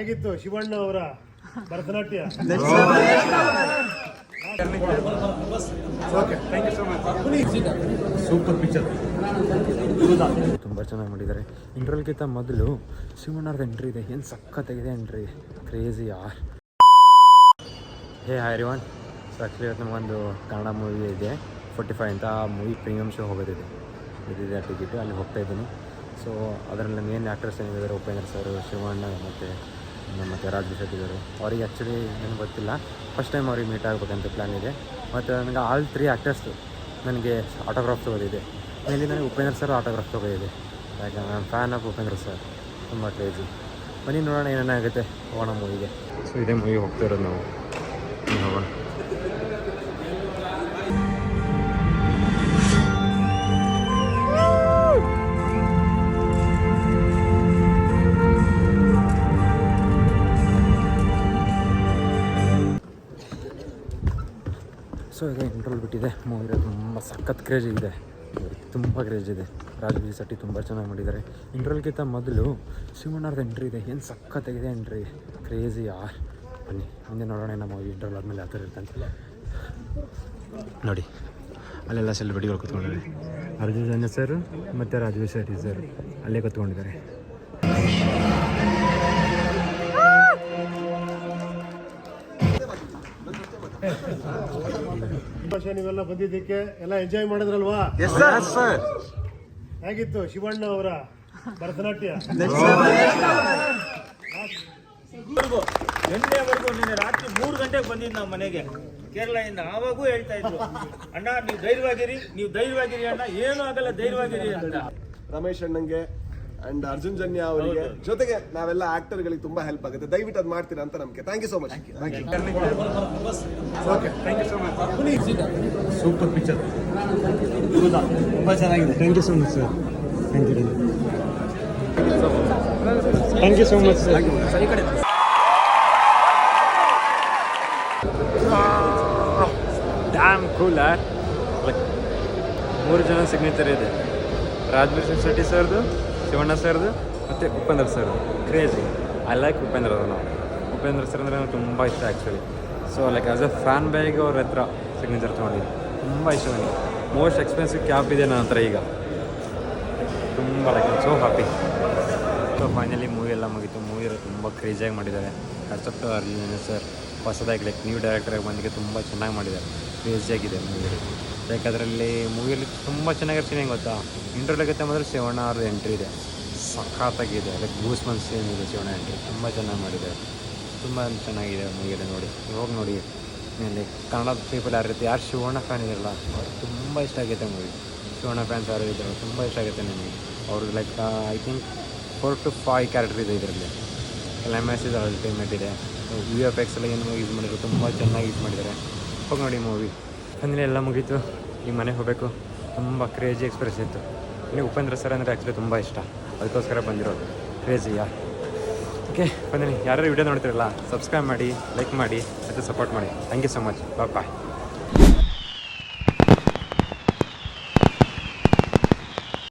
ಹೇಗಿತ್ತು ಶಿವಣ್ಣ ಅವರ Bharatanatyam? Super picture, ತುಂಬ ಚೆನ್ನಾಗಿ ಮಾಡಿದ್ದಾರೆ. ಇಂಟ್ರಲ್ಗಿಂತ ಮೊದಲು ಶಿವಣ್ಣವ್ರದ್ದು ಎಂಟ್ರಿ ಇದೆ, ಏನು ಸಖತ್ತಾಗಿದೆ ಎಂಟ್ರಿ, ಕ್ರೇಜಿ ಯಾರ್. Hey hi everyone. So actually ಇವತ್ತು ನಮಗೊಂದು ಕನ್ನಡ ಮೂವಿ ಇದೆ 45 ಅಂತ. ಆ ಮೂವಿ ಪ್ರೀಮಿಯಮ್ ಶೋ ಹೋಗೋದಿದೆ, ಇದಿದೆ ಟಿಕೆಟು, ಅಲ್ಲಿ ಹೋಗ್ತಾ ಇದ್ದೀನಿ. ಸೊ ಅದರಲ್ಲಿ ಮೇನ್ ಆ್ಯಕ್ಟರ್ಸ್ ಏನಿದ್ದಾರೆ, ಉಪೇಂದ್ರ ಸರ್, ಶಿವಣ್ಣ ಮತ್ತು ರಾಜ್ ಶೆಟ್ಟಿ ಅವರು. ಅವ್ರಿಗೆ ಆ್ಯಕ್ಚುಲಿ ನನಗೆ ಗೊತ್ತಿಲ್ಲ, ಫಸ್ಟ್ ಟೈಮ್ ಅವ್ರಿಗೆ ಮೀಟ್ ಆಗಬೇಕಂತ ಪ್ಲ್ಯಾನ್ ಇದೆ. ಮತ್ತು ನನಗೆ ಆಲ್ 3 ಆ್ಯಕ್ಟರ್ಸ್ದು ನನಗೆ ಆಟೋಗ್ರಾಫ್ ತೊಗೋದಿದೆ. ಮೇಲಿ ನನಗೆ ಉಪೇಂದ್ರ ಸರ್ ಆಟೋಗ್ರಾಫ್ ತೊಗೋದಿದೆ, ಯಾಕಂದ್ರೆ ನಾನು ಫ್ಯಾನ್ ಆಫ್ ಉಪೇಂದ್ರ ಸರ್, ತುಂಬ ಕ್ರೇಜಿ. ಬನ್ನಿ ನೋಡೋಣ ಏನೇನಾಗುತ್ತೆ, ಹೋಗೋಣ ಮೂವಿಗೆ. ಸೊ ಇದೇ ಮೂವಿ ಹೋಗ್ತಾ ಇರೋದು ನಾವು, ಹೋಗೋಣ. ಸೊ ಈಗ ಇಂಟ್ರೋಲ್ ಬಿಟ್ಟಿದೆ, ಮೂವಿ ತುಂಬ ಸಖತ್ ಕ್ರೇಜ್ ಇದೆ, ತುಂಬ ಕ್ರೇಜ್ ಇದೆ. ರಾಜ್ ಶೆಟ್ಟಿ ತುಂಬ ಚೆನ್ನಾಗಿ ಮಾಡಿದ್ದಾರೆ. ಇಂಟ್ರೋಲ್ಗಿಂತ ಮೊದಲು ಶಿವಣ್ಣವ್ರದ್ದು ಎಂಟ್ರಿ ಇದೆ, ಏನು ಸಖತ್ತಾಗಿದೆ ಎಂಟ್ರಿ, ಕ್ರೇಜಿ ಯಾರ್. ಬನ್ನಿ ಮುಂದೆ ನೋಡೋಣ ನಮ್ಮ ಮೂವಿ ಇಂಟ್ರೋಲ್ ಆದಮೇಲೆ ಯಾವ ಥರ ಇರ್ತಂತೆ ನೋಡಿ. ಅಲ್ಲೆಲ್ಲ ಸೆಲೆಬ್ರಿಟಿಗಳು ಕೂತ್ಕೊಂಡಿದ್ದಾರೆ, ಅರ್ಜುನ್ ಸರ್ ಮತ್ತು ರಾಜ್ ಶೆಟ್ಟಿ ಸರ್ ಅಲ್ಲೇ ಕೂತ್ಕೊಂಡಿದ್ದಾರೆ. ನೀವೆಲ್ಲ ಬಂದಿದ್ದಕ್ಕೆ ಎಲ್ಲ ಎಂಜಾಯ್ ಮಾಡಿದ್ರಲ್ವಾ? ಹೇಗಿತ್ತು ಶಿವಣ್ಣ ಅವರ ಭರತನಾಟ್ಯ? ಎಂಟನೇವರೆಗೂ ನಿನ್ನೆ ರಾತ್ರಿ 3 ಗಂಟೆಗೆ ಬಂದಿದ್ದು ನಾವು ಮನೆಗೆ ಕೇರಳದಿಂದ. ಆವಾಗೂ ಹೇಳ್ತಾ ಇದ್ರು, ಅಣ್ಣ ನೀವು ಧೈರ್ಯವಾಗಿರಿ ಅಣ್ಣ, ಏನೂ ಆಗಲ್ಲ, ಧೈರ್ಯವಾಗಿರಿ ಅಂತ. ರಮೇಶ್ ಅಣ್ಣಂಗೆ ಅಂಡ್ ಅರ್ಜುನ್ ಜನ್ಯ ಅವರಿಗೆ ಜೊತೆಗೆ ನಾವೆಲ್ಲ ಆಕ್ಟರ್ಗಳಿಗೆ ತುಂಬಾ ಹೆಲ್ಪ್ ಆಗುತ್ತೆ. ದಯವಿಟ್ಟು ಅದು ಮಾಡ್ತೀರಾ ಅಂತ ನಮಗೆ. Thank you so much. Super picture, ತುಂಬಾ ಚೆನ್ನಾಗಿದೆ. Thank you so much sir. Thank you so much sir. Damn cool ಯಾರ್. ಲೈಕ್ 3 ಜನ ಸಿಗ್ನೇಚರ್ ಇದೆ, ರಾಜ್ ಶೆಟ್ಟಿ ಸರ್ದು, ಶಿವಣ್ಣ ಸರ್ದು ಮತ್ತು ಉಪೇಂದ್ರ ಸರ್ದು. ಕ್ರೇಜಿ. ಐ ಲೈಕ್ ಉಪೇಂದ್ರ ಅವರು. ಉಪೇಂದ್ರ ಸರ್ ಅಂದರೆ ನನಗೆ ತುಂಬ ಇಷ್ಟ actually. So like as A fan ಬಾಯಿಗೆ ಅವ್ರ ಹತ್ರ ಸಿಗ್ನೇಚರ್ ತೊಗೊಂಡಿದ್ದೆ, ತುಂಬ ಇಷ್ಟ ನನಗೆ. ಮೋಸ್ಟ್ ಎಕ್ಸ್ಪೆನ್ಸಿವ್ ಕ್ಯಾಬ್ ಇದೆ ನನ್ನ ಹತ್ರ ಈಗ, ತುಂಬ like so happy. So finally movie ಎಲ್ಲ ಮುಗೀತು. ಮೂವಿ ತುಂಬ ಕ್ರೇಜಿಯಾಗಿ ಮಾಡಿದ್ದಾರೆ. ಹ್ಯಾಟ್ಸ್ ಟು ಅರ್ಜುನ್ ಸರ್, ಹೊಸದಾಗಿ ಲೈಕ್ ನ್ಯೂ ಡೈರೆಕ್ಟರಾಗಿ ಬಂದಿಗೆ ತುಂಬ ಚೆನ್ನಾಗಿ ಮಾಡಿದ್ದಾರೆ. ಕ್ರೇಜಿಯಾಗಿದೆ ಮೂವಿ. ಲೈಕ್ ಅದರಲ್ಲಿ ಮೂವಿಯಲ್ಲಿ ತುಂಬ ಚೆನ್ನಾಗಿರೋ ಸೀನ್ ಗೊತ್ತಾ, ಇಂಟ್ರೋಲಾಗುತ್ತೆ ಮೊದಲು ಶಿವಣ್ಣ ಅವ್ರದ್ದು ಎಂಟ್ರಿ ಇದೆ, ಸಖತ್ತಾಗಿದೆ. ಲೈಕ್ ಗೂಸ್ ಮಂತ್ ಸೀನ್ ಇದೆ ಶಿವಣ್ಣ ಎಂಟ್ರಿ, ತುಂಬ ಚೆನ್ನಾಗಿ ಮಾಡಿದ್ದಾರೆ, ತುಂಬ ಚೆನ್ನಾಗಿದೆ ಮೂವಿಯಲ್ಲಿ. ನೋಡಿ ಹೋಗಿ ನೋಡಿ. ಮೇಲೆ ಕನ್ನಡ ಪೀಪಲ್ ಯಾರು ಶಿವಣ್ಣ ಫ್ಯಾನ್ ಇರಲ್ಲ ಅವ್ರಿಗೆ ತುಂಬ ಇಷ್ಟ ಆಗೈತೆ ಮೂವಿ. ಶಿವಣ್ಣ ಫ್ಯಾನ್ಸ್ ಯಾರು ಇದ್ದಾರೆ ತುಂಬ ಇಷ್ಟ ಆಗುತ್ತೆ ನನಗೆ. ಅವ್ರದ್ದು like I think 4 to 5 character ಇದೆ ಇದರಲ್ಲಿ. ಕ್ಲೈಮ್ಯಾಕ್ಸ್ ಇದೆ, ಅಲ್ಟಿಮೇಟ್ ಇದೆ. VFX ಎಲ್ಲ ಏನು ಯೂಸ್ ಮಾಡಿದ್ರು, ತುಂಬ ಚೆನ್ನಾಗಿ ಯೂಸ್ ಮಾಡಿದ್ದಾರೆ. ಹೋಗಿ ನೋಡಿ ಮೂವಿ. ಅಂದರೆ ಎಲ್ಲ ಮುಗೀತು, ಈಗ ಮನೆಗೆ ಹೋಗಬೇಕು. ತುಂಬ ಕ್ರೇಜಿ ಎಕ್ಸ್ಪ್ರೆಸ್ ಇತ್ತು. ನನಗೆ ಉಪೇಂದ್ರ ಸರ್ ಅಂದರೆ ಆ್ಯಕ್ಚುಲಿ ತುಂಬ ಇಷ್ಟ, ಅದಕ್ಕೋಸ್ಕರ ಬಂದಿರೋದು. ಕ್ರೇಜಿಯಾ. ಓಕೆ ಬನ್ನಿ, ಯಾರು ವಿಡಿಯೋ ನೋಡ್ತಿರಲ್ಲ ಸಬ್ಸ್ಕ್ರೈಬ್ ಮಾಡಿ, ಲೈಕ್ ಮಾಡಿ ಮತ್ತು ಸಪೋರ್ಟ್ ಮಾಡಿ. Thank you so much. Bye.